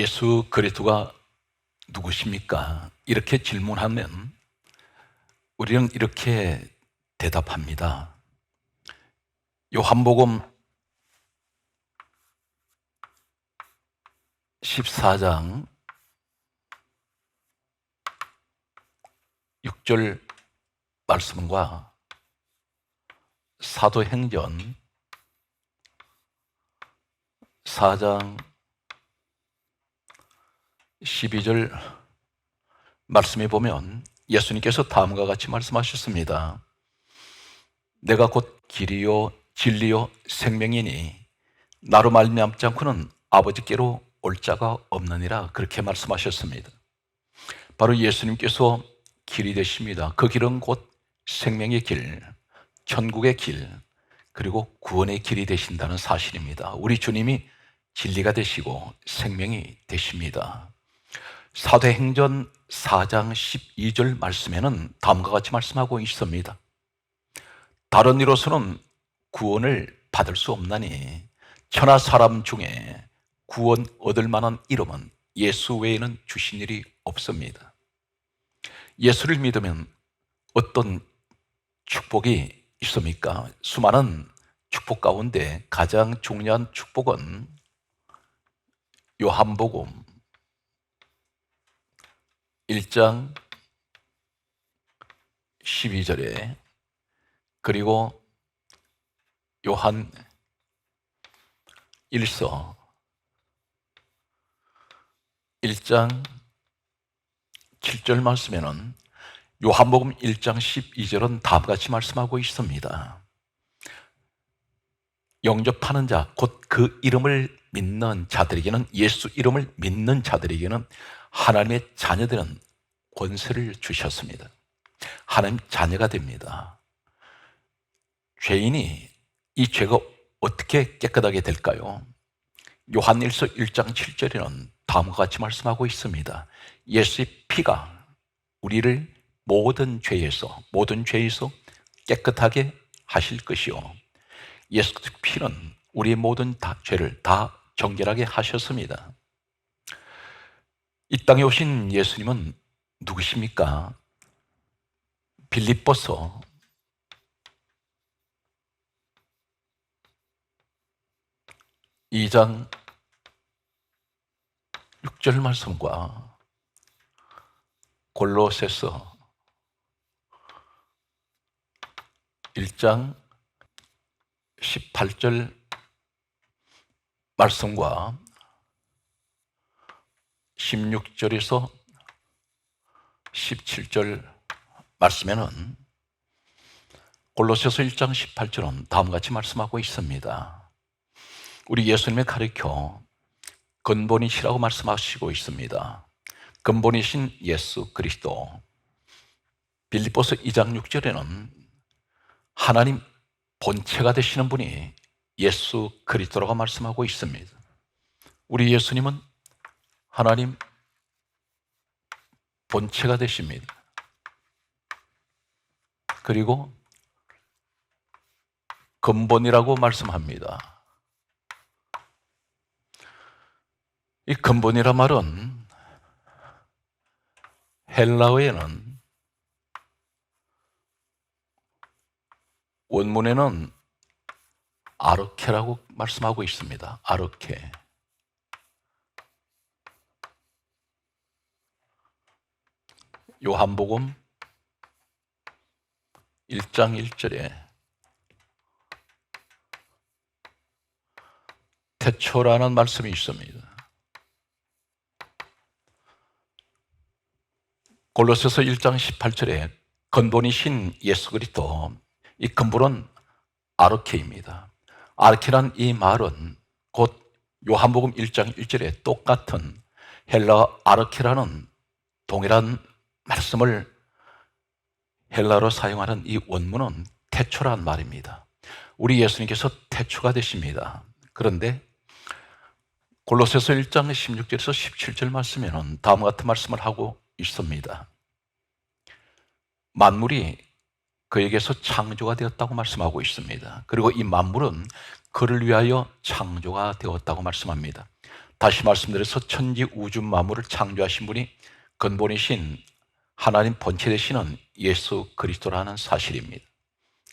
예수 그리스도가 누구십니까? 이렇게 질문하면 우리는 이렇게 대답합니다. 요한복음 14장 6절 말씀과 사도행전 4장 12절 말씀에 보면 예수님께서 다음과 같이 말씀하셨습니다. 내가 곧 길이요 진리요 생명이니 나로 말미암지 않고는 아버지께로 올 자가 없느니라, 그렇게 말씀하셨습니다. 바로 예수님께서 길이 되십니다. 그 길은 곧 생명의 길, 천국의 길, 그리고 구원의 길이 되신다는 사실입니다. 우리 주님이 진리가 되시고 생명이 되십니다. 사도행전 4장 12절 말씀에는 다음과 같이 말씀하고 있습니다. 다른 이로서는 구원을 받을 수 없나니 천하 사람 중에 구원 얻을 만한 이름은 예수 외에는 주신 일이 없습니다. 예수를 믿으면 어떤 축복이 있습니까? 수많은 축복 가운데 가장 중요한 축복은 요한복음 1장 12절에 그리고 요한 1서 1장 7절 말씀에는 요한복음 1장 12절은 다음과 같이 말씀하고 있습니다. 영접하는 자, 곧 그 이름을 믿는 자들에게는, 예수 이름을 믿는 자들에게는 하나님의 자녀들은 권세를 주셨습니다. 하나님 자녀가 됩니다. 죄인이 이 죄가 어떻게 깨끗하게 될까요? 요한일서 1장 7절에는 다음과 같이 말씀하고 있습니다. 예수의 피가 우리를 모든 죄에서 깨끗하게 하실 것이요, 예수 피는 우리의 모든 죄를 다 정결하게 하셨습니다. 이 땅에 오신 예수님은 누구십니까? 빌립보서 2장 6절 말씀과 골로새서 1장 18절 말씀과 16절에서 17절 말씀에는, 골로새서 1장 18절은 다음과 같이 말씀하고 있습니다. 우리 예수님의 가르쳐 근본이시라고 말씀하시고 있습니다. 근본이신 예수 그리스도. 빌립보서 2장 6절에는 하나님 본체가 되시는 분이 예수 그리스도라고 말씀하고 있습니다. 우리 예수님은 하나님 본체가 되십니다. 그리고 근본이라고 말씀합니다. 이 근본이란 말은 헬라어에는, 원문에는 아르케라고 말씀하고 있습니다. 아르케. 요한복음 1장 1절에 태초라는 말씀이 있습니다. 골로새서 1장 18절에 근본이신 예수 그리스도, 이 근본은 아르케입니다. 아르케란 이 말은 곧 요한복음 1장 1절에 똑같은 헬라어 아르케라는 동일한 말씀을 헬라어로 사용하는 이 원문은 태초란 말입니다. 우리 예수님께서 태초가 되십니다. 그런데 골로새서 1장 16절에서 17절 말씀에는 다음과 같은 말씀을 하고 있습니다. 만물이 그에게서 창조가 되었다고 말씀하고 있습니다. 그리고 이 만물은 그를 위하여 창조가 되었다고 말씀합니다. 다시 말씀드려서 천지 우주 만물을 창조하신 분이 근본이신 하나님 본체 되시는 예수 그리스도라는 사실입니다.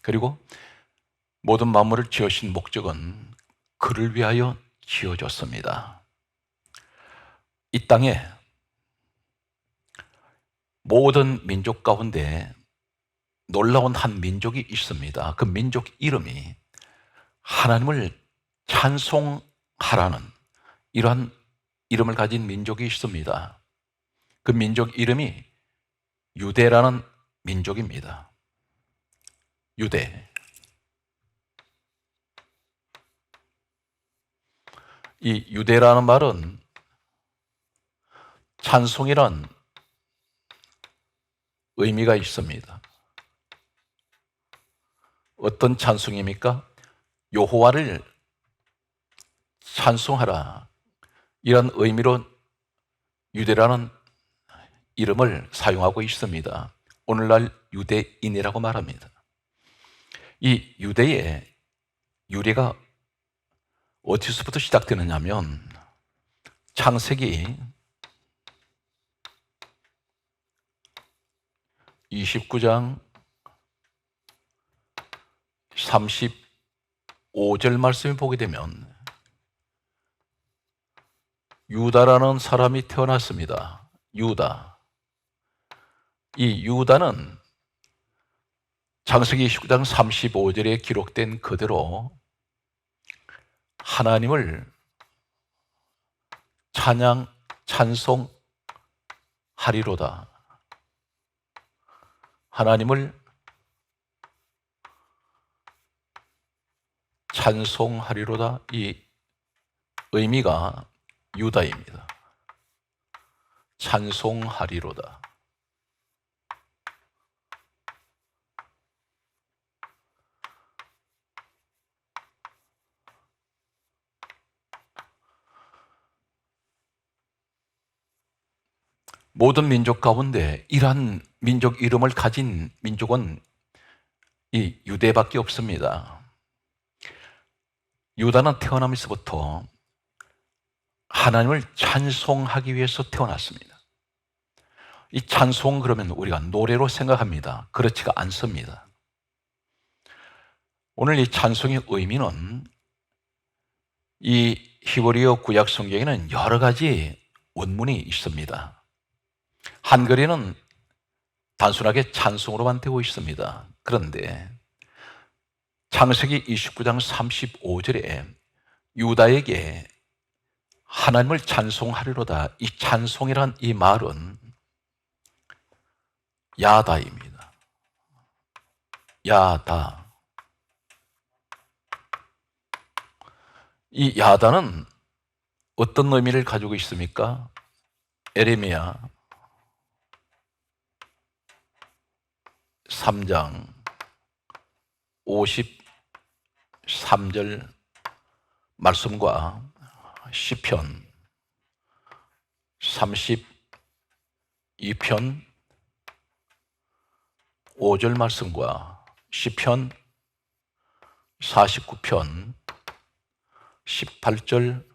그리고 모든 만물을 지으신 목적은 그를 위하여 지어졌습니다. 이 땅에 모든 민족 가운데 놀라운 한 민족이 있습니다. 그 민족 이름이 하나님을 찬송하라는 이러한 이름을 가진 민족이 있습니다. 그 민족 이름이 유대라는 민족입니다. 유대. 이 유대라는 말은 찬송이란 의미가 있습니다. 어떤 찬송입니까? 여호와를 찬송하라, 이런 의미로 유대라는 이름을 사용하고 있습니다. 오늘날 유대인이라고 말합니다. 이 유대의 유래가 어디서부터 시작되느냐면 창세기 29장 35절 말씀을 보게 되면 유다라는 사람이 태어났습니다. 유다. 이 유다는 창세기 29장 35절에 기록된 그대로 하나님을 찬양, 찬송하리로다. 하나님을 찬송하리로다. 이 의미가 유다입니다. 찬송하리로다. 모든 민족 가운데 이러한 민족 이름을 가진 민족은 이 유대밖에 없습니다. 유다는 태어나면서부터 하나님을 찬송하기 위해서 태어났습니다. 이 찬송 그러면 우리가 노래로 생각합니다. 그렇지가 않습니다. 오늘 이 찬송의 의미는 이 히브리어 구약 성경에는 여러 가지 원문이 있습니다. 한글에는 단순하게 찬송으로만 되어 있습니다. 그런데 창세기 29장 35절에 유다에게 하나님을 찬송하리로다, 이 찬송이란 이 말은 야다입니다. 야다. 이 야다는 어떤 의미를 가지고 있습니까? 에레미야 3장 53절 말씀과 시편 32편 5절 말씀과 시편 49편 18절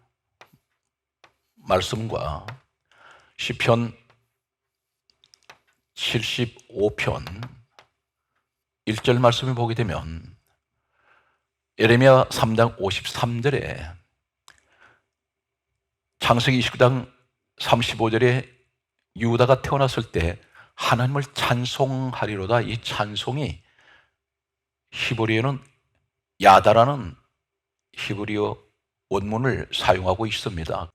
말씀과 시편 75편 1절 말씀을 보게 되면 예레미야 3장 53절에 창세기 29장 35절에 유다가 태어났을 때 하나님을 찬송하리로다, 이 찬송이 히브리어는 야다라는 히브리어 원문을 사용하고 있습니다.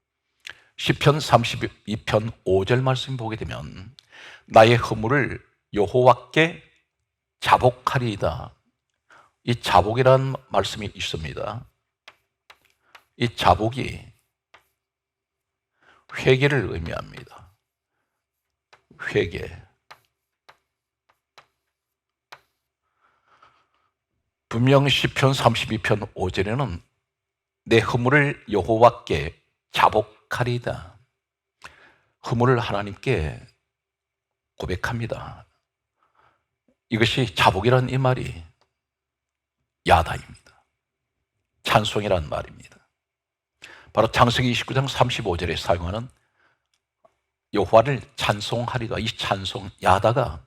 시편 32편 5절 말씀 보게 되면 나의 허물을 여호와께 자복하리이다. 이 자복이라는 말씀이 있습니다. 이 자복이 회개를 의미합니다. 회개. 분명 시편 32편 5절에는 내 허물을 여호와께 자복하리이다. 허물을 하나님께 고백합니다. 이것이 자복이라는 이 말이 야다입니다. 찬송이라는 말입니다. 바로 창세기 29장 35절에 사용하는 여호와를 찬송하리라. 이 찬송, 야다가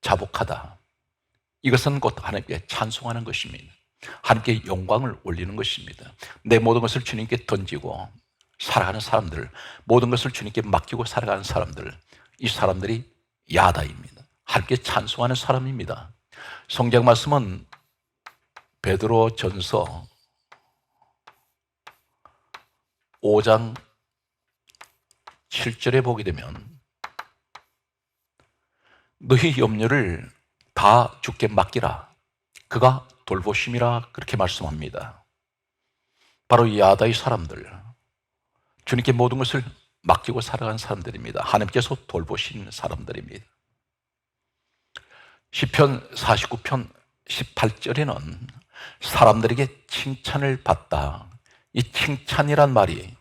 자복하다. 이것은 곧 하나님께 찬송하는 것입니다. 하나님께 영광을 올리는 것입니다. 내 모든 것을 주님께 던지고 살아가는 사람들, 모든 것을 주님께 맡기고 살아가는 사람들, 이 사람들이 야다입니다. 하나님께 찬송하는 사람입니다. 성경 말씀은 베드로 전서 5장 7절에 보게 되면 너희 염려를 다 주께 맡기라. 그가 돌보심이라 그렇게 말씀합니다. 바로 이 야다의 사람들, 주님께 모든 것을 맡기고 살아가는 사람들입니다. 하나님께서 돌보신 사람들입니다. 시편 49편 18절에는 사람들에게 칭찬을 받다. 이 칭찬이란 말이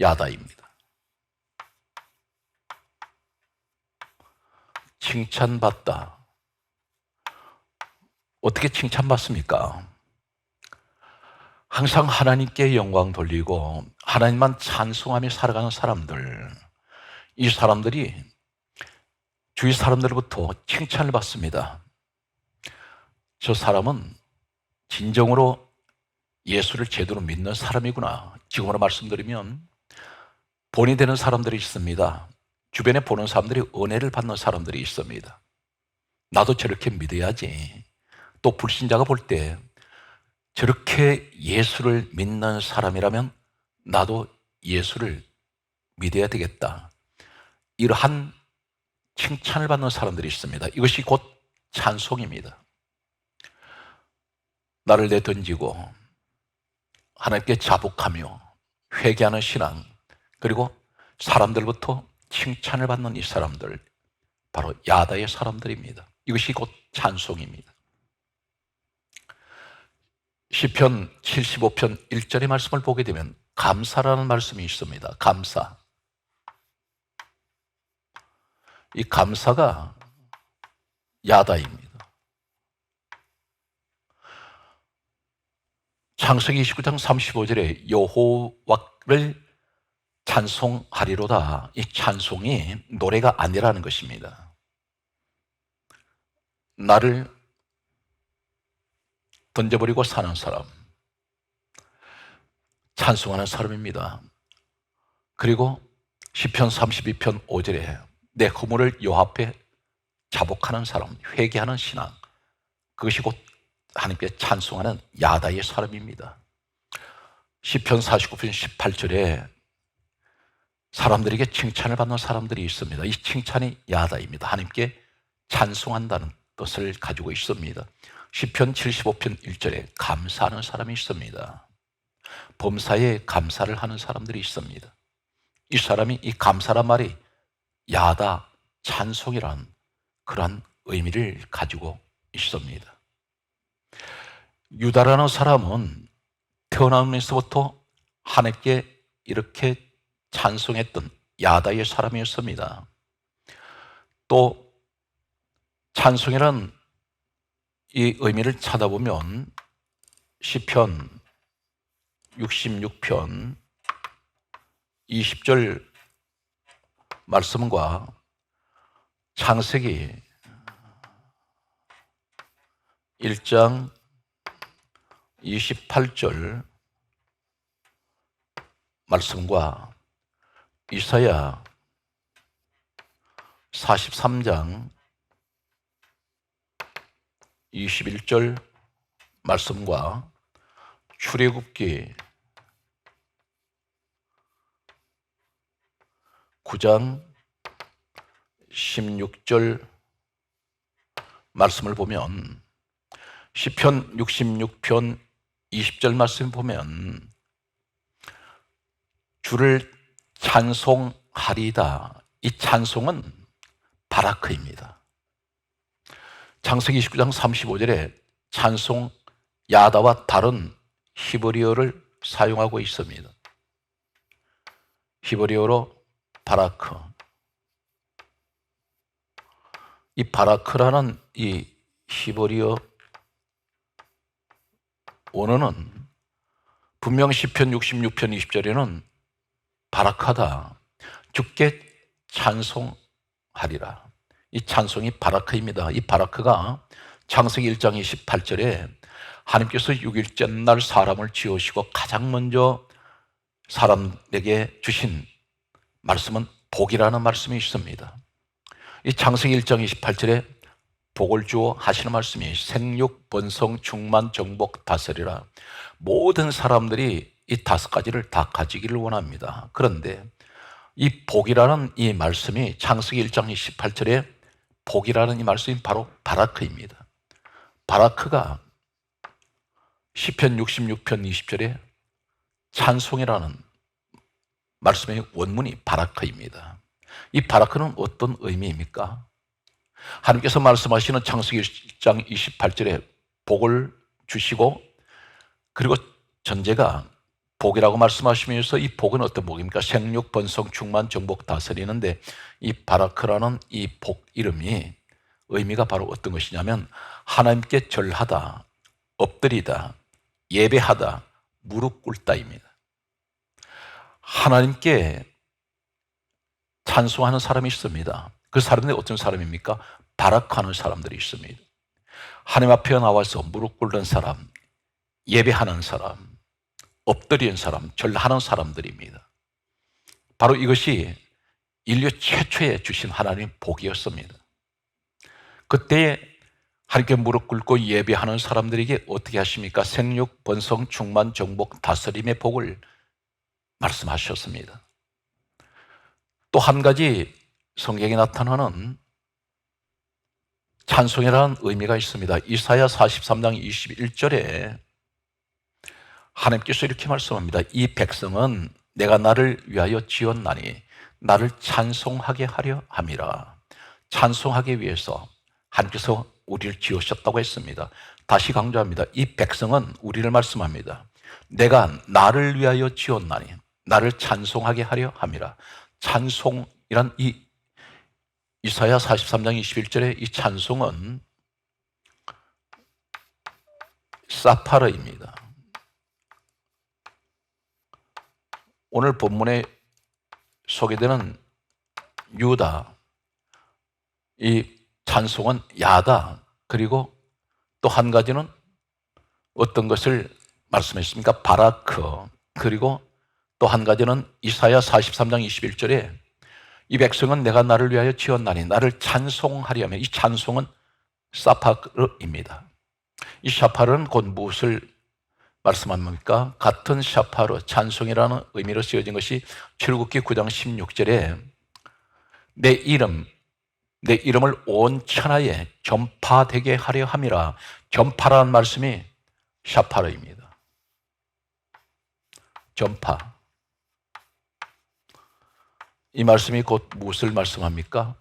야다입니다. 칭찬받다. 어떻게 칭찬받습니까? 항상 하나님께 영광 돌리고 하나님만 찬송하며 살아가는 사람들, 이 사람들이 주위 사람들로부터 칭찬을 받습니다. 저 사람은 진정으로 예수를 제대로 믿는 사람이구나. 지금으로 말씀드리면 본이 되는 사람들이 있습니다. 주변에 보는 사람들이 은혜를 받는 사람들이 있습니다. 나도 저렇게 믿어야지. 또 불신자가 볼 때 저렇게 예수를 믿는 사람이라면 나도 예수를 믿어야 되겠다. 이러한 칭찬을 받는 사람들이 있습니다. 이것이 곧 찬송입니다. 나를 내던지고 하나님께 자복하며 회개하는 신앙, 그리고 사람들부터 칭찬을 받는 이 사람들, 바로 야다의 사람들입니다. 이것이 곧 찬송입니다. 시편 75편 1절의 말씀을 보게 되면 감사라는 말씀이 있습니다. 감사. 이 감사가 야다입니다. 창세기 29장 35절에 여호와를 찬송하리로다. 이 찬송이 노래가 아니라는 것입니다. 나를 던져버리고 사는 사람, 찬송하는 사람입니다. 그리고 시편 32편 5절에 내 허물을 여호와 앞에 자복하는 사람, 회개하는 신앙, 그것이 곧 하나님께 찬송하는 야다의 사람입니다. 시편 49편 18절에 사람들에게 칭찬을 받는 사람들이 있습니다. 이 칭찬이 야다입니다. 하나님께 찬송한다는 뜻을 가지고 있습니다. 시편 75편 1절에 감사하는 사람이 있습니다. 범사에 감사를 하는 사람들이 있습니다. 이 사람이 이 감사란 말이 야다, 찬송이라는 그러한 의미를 가지고 있습니다. 유다라는 사람은 태어나면서부터 하나님께 이렇게 찬송했던 야다의 사람이었습니다. 또 찬송이라는 이 의미를 찾아보면 시편 66편 20절 말씀과 창세기 1장 28절 말씀과 이사야 43장 21절 말씀과 출애굽기 9장 16절 말씀을 보면, 시편 66편 20절 말씀 보면 주를 찬송하리다. 이 찬송은 바라크입니다. 창세기 29장 35절에 찬송 야다와 다른 히브리어를 사용하고 있습니다. 히브리어로 바라크. 이 바라크라는 이 히브리어 원어는 분명 시편 66편 20절에는 바라크하다, 주께 찬송하리라. 이 찬송이 바라크입니다. 이 바라크가 창세기 1장 28절에 하나님께서 6일째 날 사람을 지으시고 가장 먼저 사람에게 주신 말씀은 복이라는 말씀이 있습니다. 이 창세기 1장 28절에 복을 주어 하시는 말씀이 생육, 번성, 충만, 정복, 다스리라. 모든 사람들이 이 5가지를 다 가지기를 원합니다. 그런데 이 복이라는 이 말씀이 창세기 1장 28절에 복이라는 이 말씀이 바로 바라크입니다. 바라크가 시편 66편 20절에 찬송이라는 말씀의 원문이 바라크입니다. 이 바라크는 어떤 의미입니까? 하나님께서 말씀하시는 창세기 1장 28절에 복을 주시고, 그리고 전제가 복이라고 말씀하시면서 이 복은 어떤 복입니까? 생육, 번성, 충만, 정복, 다스리는데 이 바라크라는 이 복 이름이 의미가 바로 어떤 것이냐면 하나님께 절하다, 엎드리다, 예배하다, 무릎 꿇다입니다. 하나님께 찬송하는 사람이 있습니다. 그 사람들이 어떤 사람입니까? 바라크하는 사람들이 있습니다. 하나님 앞에 나와서 무릎 꿇는 사람, 예배하는 사람, 엎드리는 사람, 절하는 사람들입니다. 바로 이것이 인류 최초에 주신 하나님의 복이었습니다. 그때 하나님께 무릎 꿇고 예배하는 사람들에게 어떻게 하십니까? 생육, 번성, 충만, 정복, 다스림의 복을 말씀하셨습니다. 또 한 가지 성경에 나타나는 찬송이라는 의미가 있습니다. 이사야 43장 21절에 하나님께서 이렇게 말씀합니다. 이 백성은 내가 나를 위하여 지었나니 나를 찬송하게 하려 함이라. 찬송하기 위해서 하나님께서 우리를 지으셨다고 했습니다. 다시 강조합니다. 이 백성은 우리를 말씀합니다. 내가 나를 위하여 지었나니 나를 찬송하게 하려 함이라. 찬송이란 이 이사야 43장 21절의 이 찬송은 사파르입니다. 오늘 본문에 소개되는 유다, 이 찬송은 야다, 그리고 또 한 가지는 어떤 것을 말씀했습니까? 바라크, 그리고 또 한 가지는 이사야 43장 21절에 이 백성은 내가 나를 위하여 지었나니 나를 찬송하려 하며, 이 찬송은 사파르입니다. 이 샤파르는 곧 무엇을 말씀합니까? 같은 샤파르, 찬송이라는 의미로 쓰여진 것이 출애굽기 9장 16절에 내 이름을 온 천하에 전파되게 하려 함이라. 전파라는 말씀이 샤파르입니다. 전파. 이 말씀이 곧 무엇을 말씀합니까?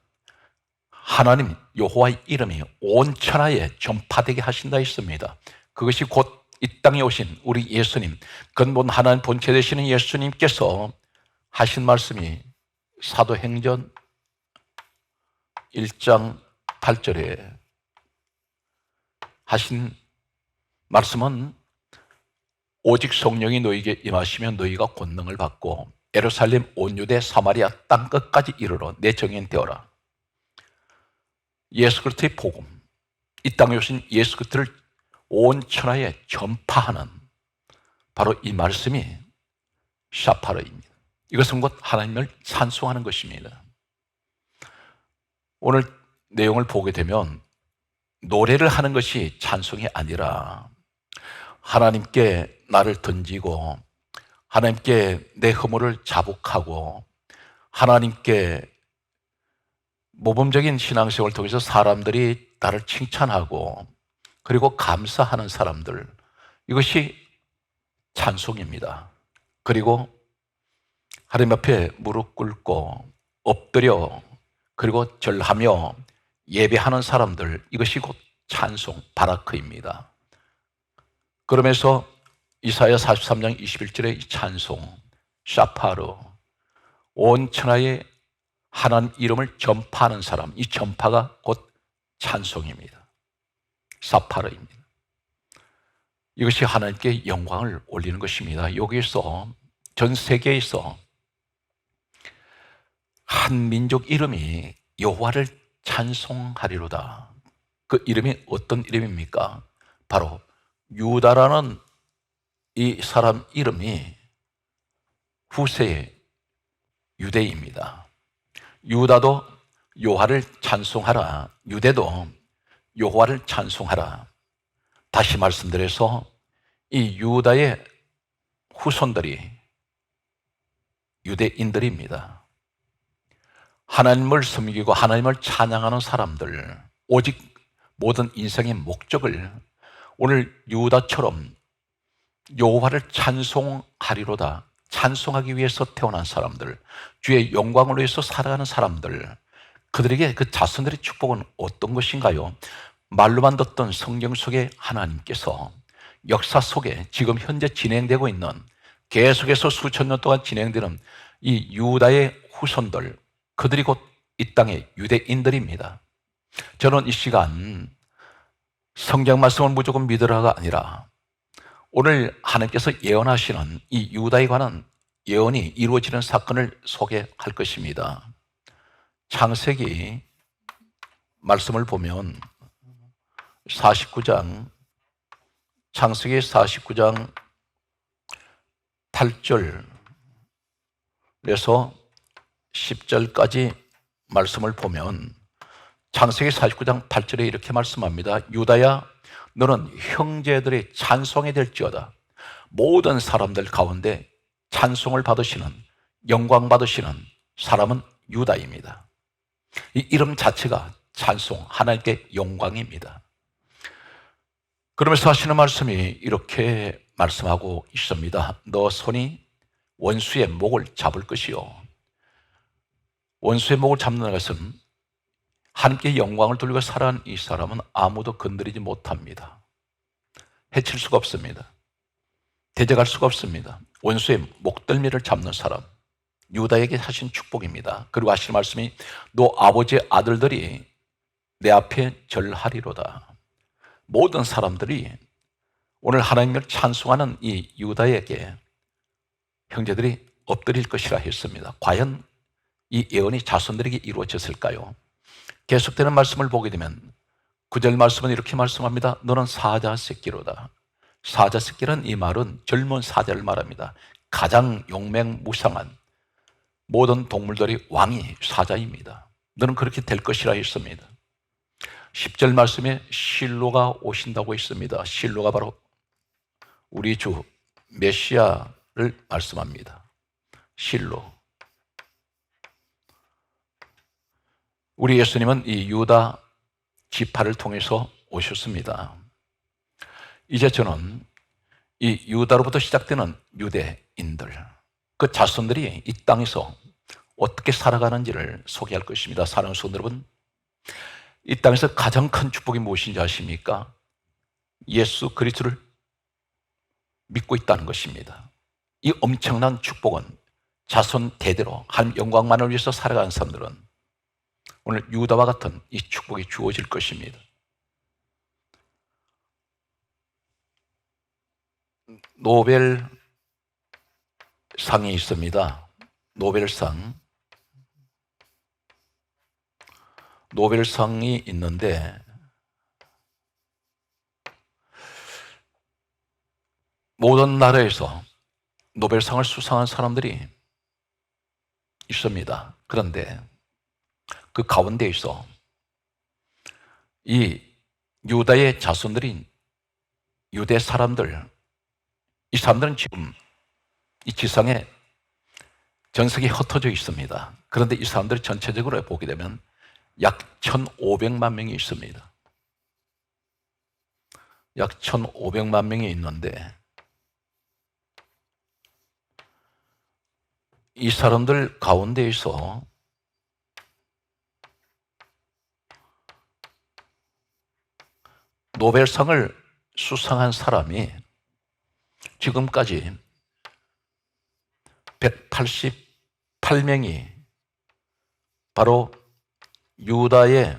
하나님 여호와의 이름이 온 천하에 전파되게 하신다 했습니다. 그것이 곧 이 땅에 오신 우리 예수님, 근본 하나님 본체 되시는 예수님께서 하신 말씀이 사도행전 1장 8절에 하신 말씀은 오직 성령이 너희에게 임하시면 너희가 권능을 받고 예루살렘 온 유대 사마리아 땅 끝까지 이르러 내 증인 되어라. 예수 그리스도의 복음, 이 땅에 오신 예수 그리스도를 온 천하에 전파하는 바로 이 말씀이 샤파르입니다. 이것은 곧 하나님을 찬송하는 것입니다. 오늘 내용을 보게 되면 노래를 하는 것이 찬송이 아니라 하나님께 나를 던지고 하나님께 내 허물을 자복하고 하나님께 모범적인 신앙생활을 통해서 사람들이 나를 칭찬하고 그리고 감사하는 사람들, 이것이 찬송입니다. 그리고 하나님 앞에 무릎 꿇고 엎드려 그리고 절하며 예배하는 사람들, 이것이 곧 찬송, 바라크입니다. 그러면서 이사야 43장 21절의 이 찬송, 샤파르, 온 천하에 하나님 이름을 전파하는 사람, 이 전파가 곧 찬송입니다. 사파르입니다. 이것이 하나님께 영광을 올리는 것입니다. 여기에서 전 세계에서 한 민족 이름이 여호와를 찬송하리로다. 그 이름이 어떤 이름입니까? 바로 유다라는 이 사람 이름이 후세의 유대입니다. 유다도 여호와를 찬송하라, 유대도 여호와를 찬송하라. 다시 말씀드려서 이 유다의 후손들이 유대인들입니다. 하나님을 섬기고 하나님을 찬양하는 사람들, 오직 모든 인생의 목적을 오늘 유다처럼 여호와를 찬송하리로다, 찬송하기 위해서 태어난 사람들, 주의 영광을 위해서 살아가는 사람들, 그들에게 그 자손들의 축복은 어떤 것인가요? 말로만 듣던 성경 속에 하나님께서 역사 속에 지금 현재 진행되고 있는, 계속해서 수천 년 동안 진행되는 이 유다의 후손들, 그들이 곧 이 땅의 유대인들입니다. 저는 이 시간 성경 말씀을 무조건 믿으라가 아니라 오늘 하나님께서 예언하시는 이 유다에 관한 예언이 이루어지는 사건을 소개할 것입니다. 창세기 말씀을 보면 49장, 창세기 49장 8절에서 10절까지 말씀을 보면 창세기 49장 8절에 이렇게 말씀합니다. 유다야, 너는 형제들의 찬송이 될지어다. 모든 사람들 가운데 찬송을 받으시는, 영광 받으시는 사람은 유다입니다. 이 이름 자체가 찬송, 하나님께 영광입니다. 그러면서 하시는 말씀이 이렇게 말씀하고 있습니다. 너 손이 원수의 목을 잡을 것이요. 원수의 목을 잡는 것은 하나님께 영광을 돌리고 살아가는 이 사람은 아무도 건드리지 못합니다. 해칠 수가 없습니다. 대적할 수가 없습니다. 원수의 목덜미를 잡는 사람, 유다에게 하신 축복입니다. 그리고 하시는 말씀이 너 아버지의 아들들이 내 앞에 절하리로다. 모든 사람들이 오늘 하나님을 찬송하는 이 유다에게 형제들이 엎드릴 것이라 했습니다. 과연 이 예언이 자손들에게 이루어졌을까요? 계속되는 말씀을 보게 되면 9절 말씀은 이렇게 말씀합니다. 너는 사자 새끼로다. 사자 새끼는 이 말은 젊은 사자를 말합니다. 가장 용맹무상한 모든 동물들의 왕이 사자입니다. 너는 그렇게 될 것이라 했습니다. 10절 말씀에 실로가 오신다고 했습니다. 실로가 바로 우리 주 메시아를 말씀합니다. 실로. 우리 예수님은 이 유다 지파를 통해서 오셨습니다. 이제 저는 이 유다로부터 시작되는 유대인들, 그 자손들이 이 땅에서 어떻게 살아가는지를 소개할 것입니다. 사랑하는 성도 여러분, 이 땅에서 가장 큰 축복이 무엇인지 아십니까? 예수 그리스도를 믿고 있다는 것입니다. 이 엄청난 축복은 자손 대대로 하나님 영광만을 위해서 살아가는 사람들은 오늘 유다와 같은 이 축복이 주어질 것입니다. 노벨상이 있습니다. 노벨상이 있는데 모든 나라에서 노벨상을 수상한 사람들이 있습니다. 그런데 그 가운데에서 이 유다의 자손들인 유대 사람들, 이 사람들은 지금 이 지상에 전 세계에 흩어져 있습니다. 그런데 이 사람들이 전체적으로 보게 되면 약 1,500만 명이 있습니다. 약 1,500만 명이 있는데 이 사람들 가운데에서 노벨상을 수상한 사람이 지금까지 188명이 바로 유다의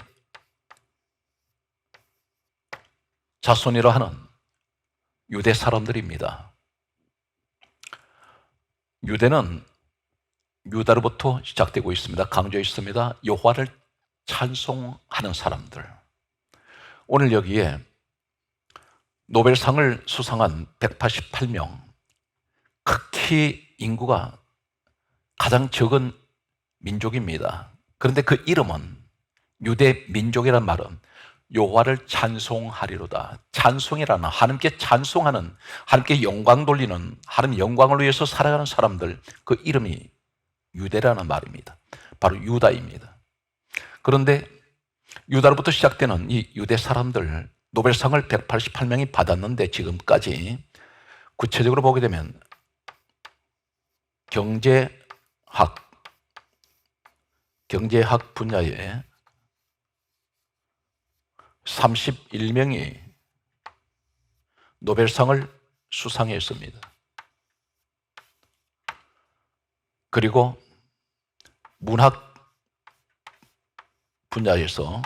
자손이라 하는 유대 사람들입니다. 유대는 유다로부터 시작되고 있습니다. 강조했습니다. 여호와를 찬송하는 사람들. 오늘 여기에 노벨상을 수상한 188명, 극히 인구가 가장 적은 민족입니다. 그런데 그 이름은, 유대 민족이란 말은 여호와를 찬송하리로다. 찬송이라는, 하나님께 찬송하는, 하나님께 영광 돌리는, 하나님 영광을 위해서 살아가는 사람들, 그 이름이 유대라는 말입니다. 바로 유다입니다. 그런데 유다로부터 시작되는 이 유대 사람들, 노벨상을 188명이 받았는데 지금까지 구체적으로 보게 되면 경제학 분야에 31명이 노벨상을 수상했습니다. 그리고 문학 분야에서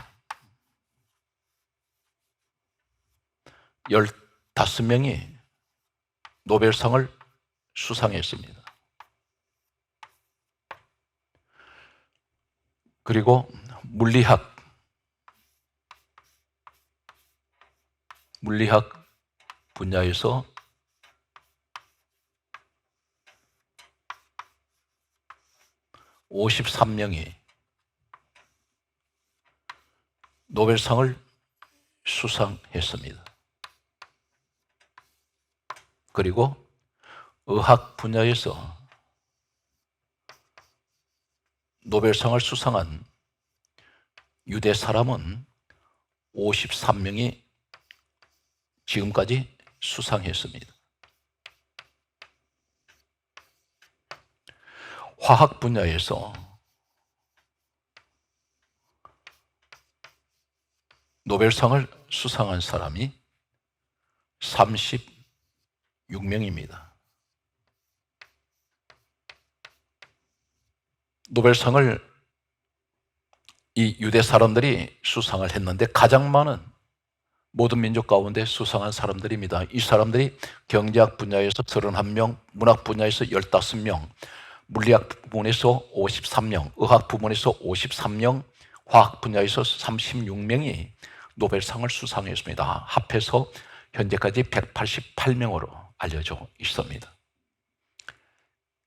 15명이 노벨상을 수상했습니다. 그리고 물리학 분야에서 53명이 노벨상을 수상했습니다. 그리고 의학 분야에서 노벨상을 수상한 유대 사람은 53명이 지금까지 수상했습니다. 화학 분야에서 노벨상을 수상한 사람이 36명입니다. 노벨상을 이 유대 사람들이 수상을 했는데 가장 많은 모든 민족 가운데 수상한 사람들입니다. 이 사람들이 경제학 분야에서 31명, 문학 분야에서 15명, 물리학 부문에서 53명, 의학 부문에서 53명, 화학 분야에서 36명이 노벨상을 수상했습니다. 합해서 현재까지 188명으로 알려져 있습니다.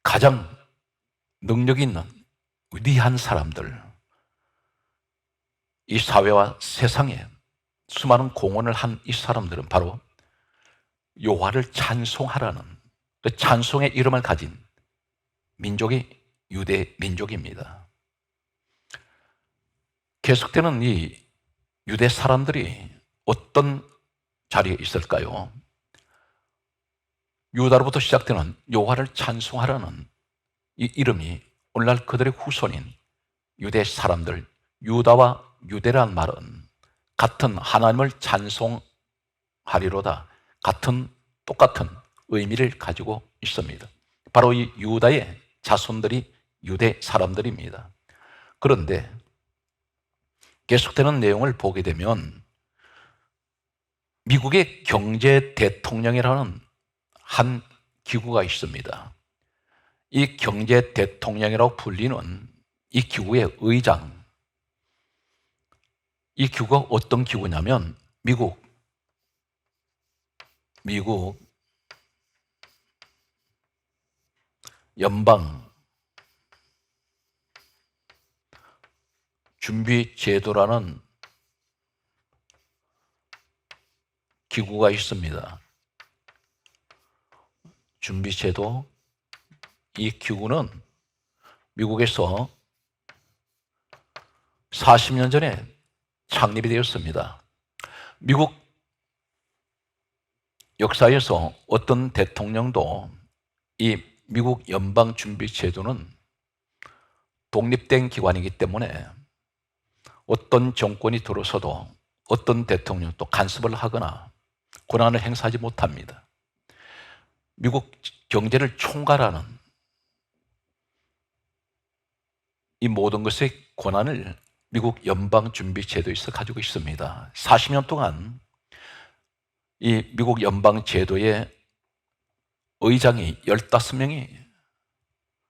가장 능력 있는 위대한 사람들, 이 사회와 세상에 수많은 공헌을 한 이 사람들은 바로 여호와를 찬송하라는 그 찬송의 이름을 가진 민족이 유대 민족입니다. 계속되는 이 유대 사람들이 어떤 자리에 있을까요? 유다로부터 시작되는 여호와를 찬송하라는 이 이름이 오늘날 그들의 후손인 유대 사람들, 유다와 유대란 말은 같은 하나님을 찬송하리로다, 똑같은 의미를 가지고 있습니다. 바로 이 유다의 자손들이 유대 사람들입니다. 그런데 계속되는 내용을 보게 되면 미국의 경제 대통령이라는 한 기구가 있습니다. 이 경제 대통령이라고 불리는 이 기구의 의장, 이 기구가 어떤 기구냐면 미국 연방 준비 제도라는 기구가 있습니다. 준비 제도, 이 기구는 미국에서 40년 전에 창립이 되었습니다. 미국 역사에서 어떤 대통령도 이 미국 연방준비제도는 독립된 기관이기 때문에 어떤 정권이 들어서도 어떤 대통령도 간섭을 하거나 권한을 행사하지 못합니다. 미국 경제를 총괄하는 이 모든 것의 권한을 미국 연방준비제도에서 가지고 있습니다. 40년 동안 이 미국 연방 제도의 의장이 15명이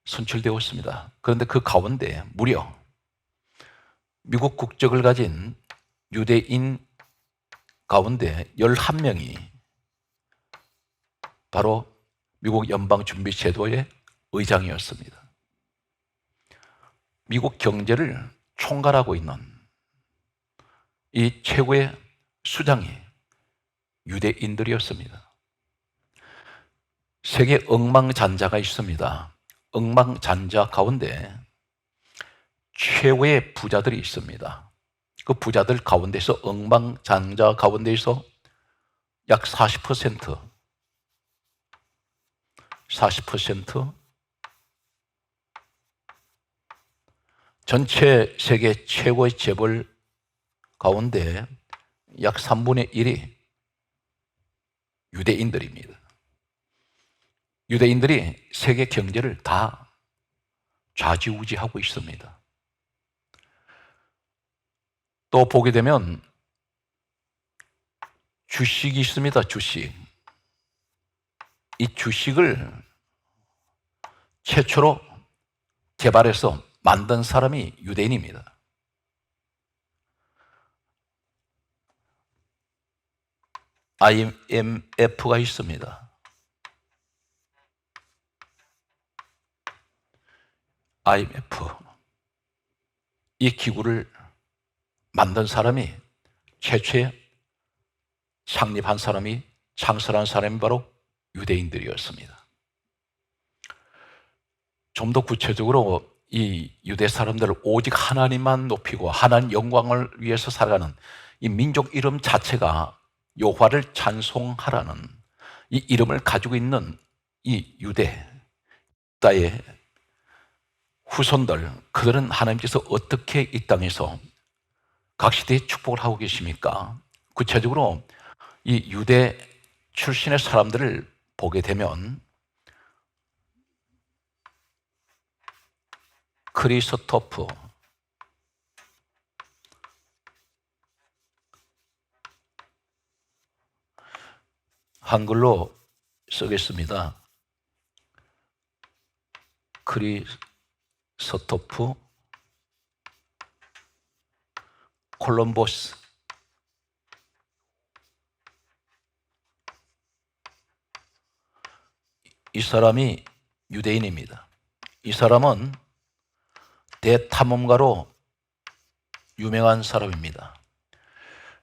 선출되었습니다. 그런데 그 가운데 무려 미국 국적을 가진 유대인 가운데 11명이 바로 미국 연방준비제도의 의장이었습니다. 미국 경제를 총괄하고 있는 이 최고의 수장이 유대인들이었습니다. 세계 억만장자가 있습니다. 억만장자 가운데 최고의 부자들이 있습니다. 그 부자들 가운데서 억만장자 가운데서 약 40% 전체 세계 최고의 재벌 가운데 약 3분의 1이 유대인들입니다. 유대인들이 세계 경제를 다 좌지우지하고 있습니다. 또 보게 되면 주식이 있습니다. 주식. 이 주식을 최초로 개발해서 만든 사람이 유대인입니다. IMF가 있습니다. IMF. 이 기구를 만든 사람이 최초에 창립한 사람이 창설한 사람이 바로 유대인들이었습니다. 좀 더 구체적으로 이 유대 사람들을 오직 하나님만 높이고 하나님 영광을 위해서 살아가는 이 민족 이름 자체가 여호와를 찬송하라는 이 이름을 가지고 있는 이 유대의 후손들, 그들은 하나님께서 어떻게 이 땅에서 각 시대에 축복을 하고 계십니까? 구체적으로 이 유대 출신의 사람들을 보게 되면 크리스토프, 한글로 쓰겠습니다. 크리스토프 콜럼버스. 이 사람이 유대인입니다. 이 사람은 대탐험가로 유명한 사람입니다.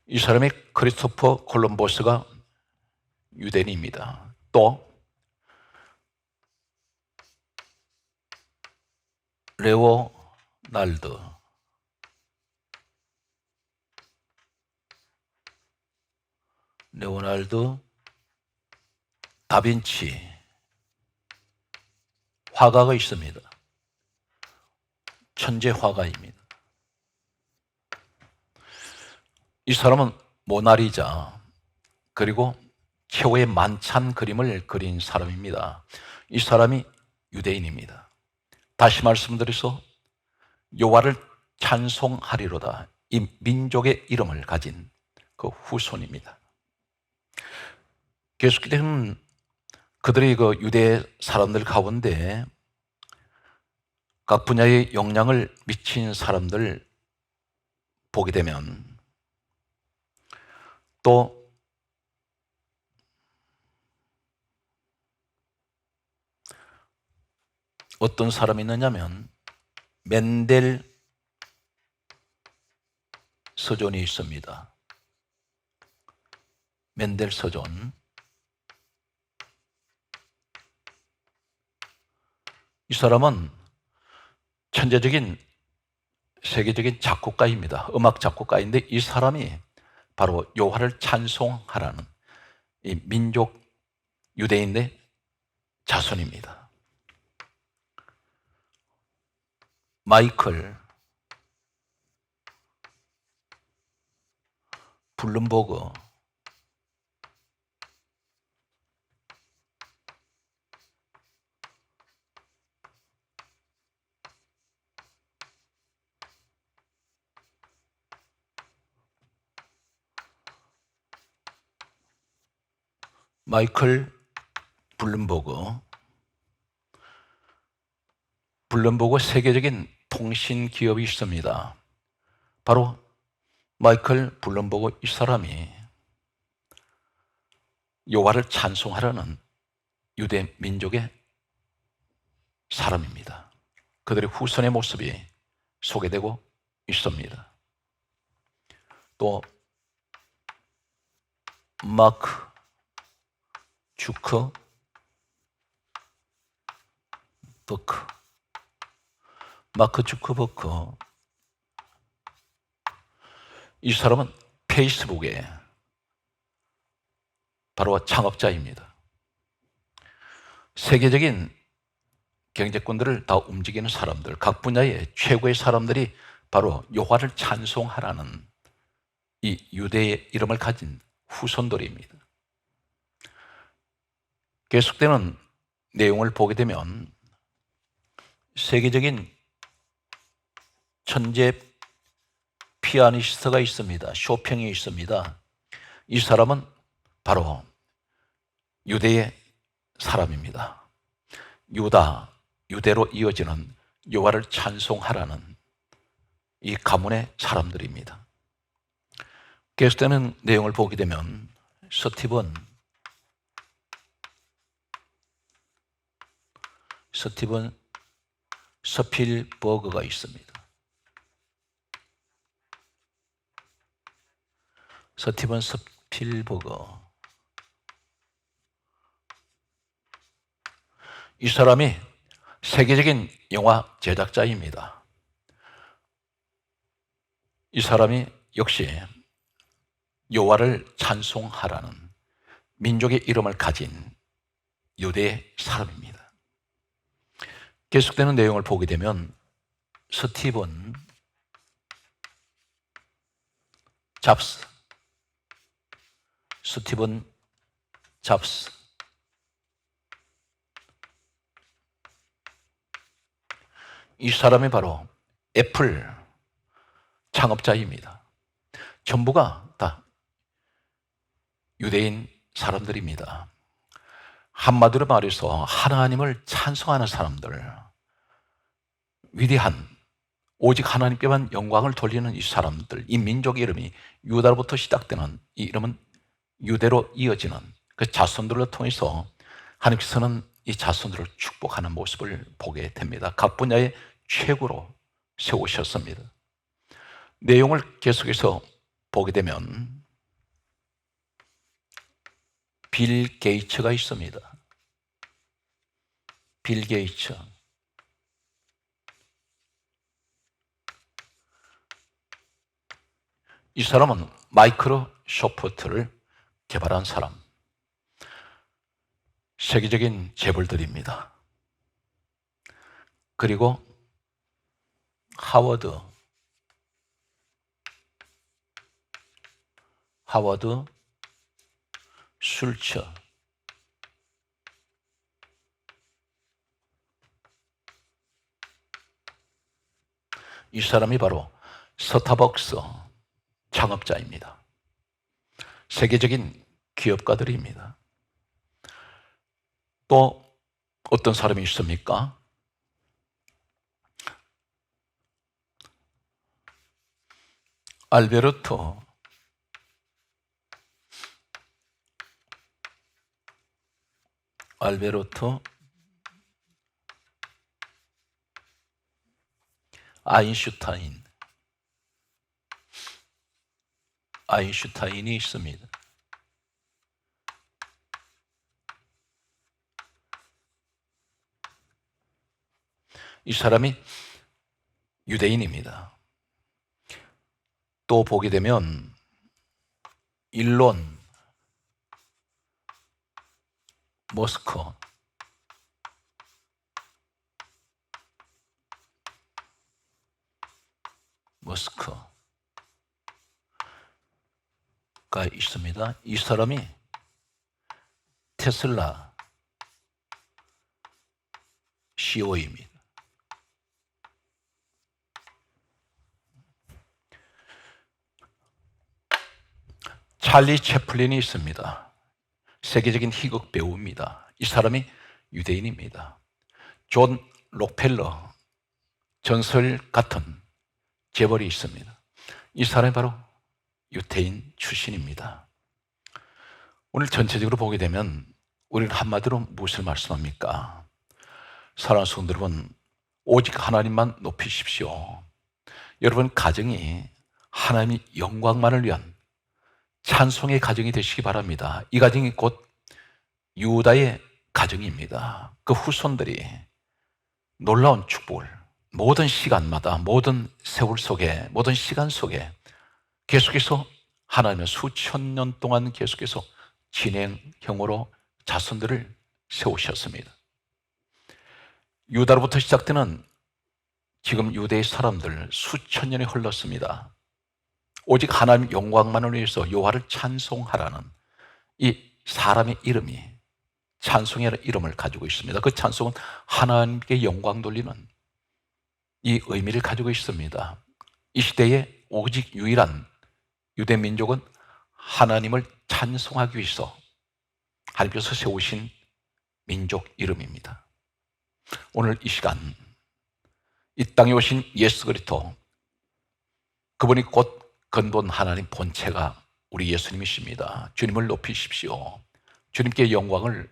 이 사람이 크리스토퍼 콜럼버스가 유대인입니다. 또 레오날드 다빈치 화가가 있습니다. 천재 화가입니다. 이 사람은 모나리자 그리고 최후의 만찬 그림을 그린 사람입니다. 이 사람이 유대인입니다. 다시 말씀드려서 여호와를 찬송하리로다, 이 민족의 이름을 가진 그 후손입니다. 계속되는 그들의 그 유대 사람들 가운데 각 분야의 영향을 미친 사람들 보게 되면 또 어떤 사람이 있느냐면 멘델 서존이 있습니다. 멘델 서존. 이 사람은 천재적인 세계적인 작곡가입니다. 음악 작곡가인데 이 사람이 바로 여호와를 찬송하라는 이 민족 유대인의 자손입니다. 마이클 블룸버그, 마이클 블룸버그. 블룸버그 세계적인 통신 기업이 있습니다. 바로 마이클 블룸버그 이 사람이 여호와를 찬송하려는 유대 민족의 사람입니다. 그들의 후손의 모습이 소개되고 있습니다. 또 마크 주커버크. 마크 주커버크. 이 사람은 페이스북의 바로 창업자입니다. 세계적인 경제권들을 다 움직이는 사람들, 각 분야의 최고의 사람들이 바로 여호와를 찬송하라는 이 유대의 이름을 가진 후손들입니다. 계속되는 내용을 보게 되면 세계적인 천재 피아니스트가 있습니다. 쇼팽이 있습니다. 이 사람은 바로 유대의 사람입니다. 유대로 이어지는 여호와를 찬송하라는 이 가문의 사람들입니다. 계속되는 내용을 보게 되면 스티븐 스필버그가 있습니다. 스티븐 스필버그. 이 사람이 세계적인 영화 제작자입니다. 이 사람이 역시 여호와를 찬송하라는 민족의 이름을 가진 유대의 사람입니다. 계속되는 내용을 보게 되면 스티븐 잡스. 이 사람이 바로 애플 창업자입니다. 전부가 다 유대인 사람들입니다. 한마디로 말해서 하나님을 찬송하는 사람들, 위대한 오직 하나님께만 영광을 돌리는 이 사람들, 이 민족의 이름이 유다로부터 시작되는 이 이름은 유대로 이어지는 그 자손들을 통해서 하나님께서는 이 자손들을 축복하는 모습을 보게 됩니다. 각 분야의 최고로 세우셨습니다. 내용을 계속해서 보게 되면 빌 게이츠가 있습니다. 빌 게이츠. 이 사람은 마이크로소프트를 개발한 사람. 세계적인 재벌들입니다. 그리고 하워드 슐처. 이 사람이 바로 스타벅스 창업자입니다. 세계적인 기업가들입니다. 또 어떤 사람이 있습니까? 알베르토 아인슈타인이 있습니다. 이 사람이 유대인입니다. 또 보게 되면 일론 머스크가 있습니다. 이 사람이 테슬라 CEO입니다. 찰리 채플린이 있습니다. 세계적인 희극 배우입니다. 이 사람이 유대인입니다. 존 록펠러, 전설 같은 재벌이 있습니다. 이 사람이 바로 유태인 출신입니다. 오늘 전체적으로 보게 되면 우리는 한마디로 무엇을 말씀합니까? 사랑하는 성도 여러분, 오직 하나님만 높이십시오. 여러분 가정이 하나님의 영광만을 위한 찬송의 가정이 되시기 바랍니다. 이 가정이 곧 유다의 가정입니다. 그 후손들이 놀라운 축복을 모든 시간마다, 모든 세월 속에, 모든 시간 속에 계속해서 하나님은 수천 년 동안 계속해서 진행형으로 자손들을 세우셨습니다. 유다로부터 시작되는 지금 유대의 사람들 수천 년이 흘렀습니다. 오직 하나님 영광만을 위해서 여호와를 찬송하라는 이 사람의 이름이 찬송이라는 이름을 가지고 있습니다. 그 찬송은 하나님께 영광 돌리는 이 의미를 가지고 있습니다. 이 시대에 오직 유일한 유대 민족은 하나님을 찬송하기 위해서 하나님께서 세우신 민족 이름입니다. 오늘 이 시간 이 땅에 오신 예수 그리스도, 그분이 곧 근본 하나님 본체가 우리 예수님이십니다. 주님을 높이십시오. 주님께 영광을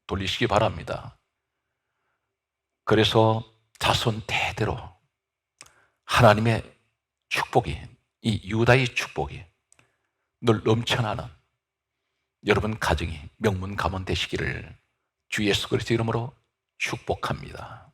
돌리시기 바랍니다. 그래서 자손 대대로 하나님의 축복이, 이 유다의 축복이 늘 넘쳐나는 여러분 가정이 명문 가문 되시기를 주 예수 그리스도 이름으로 축복합니다.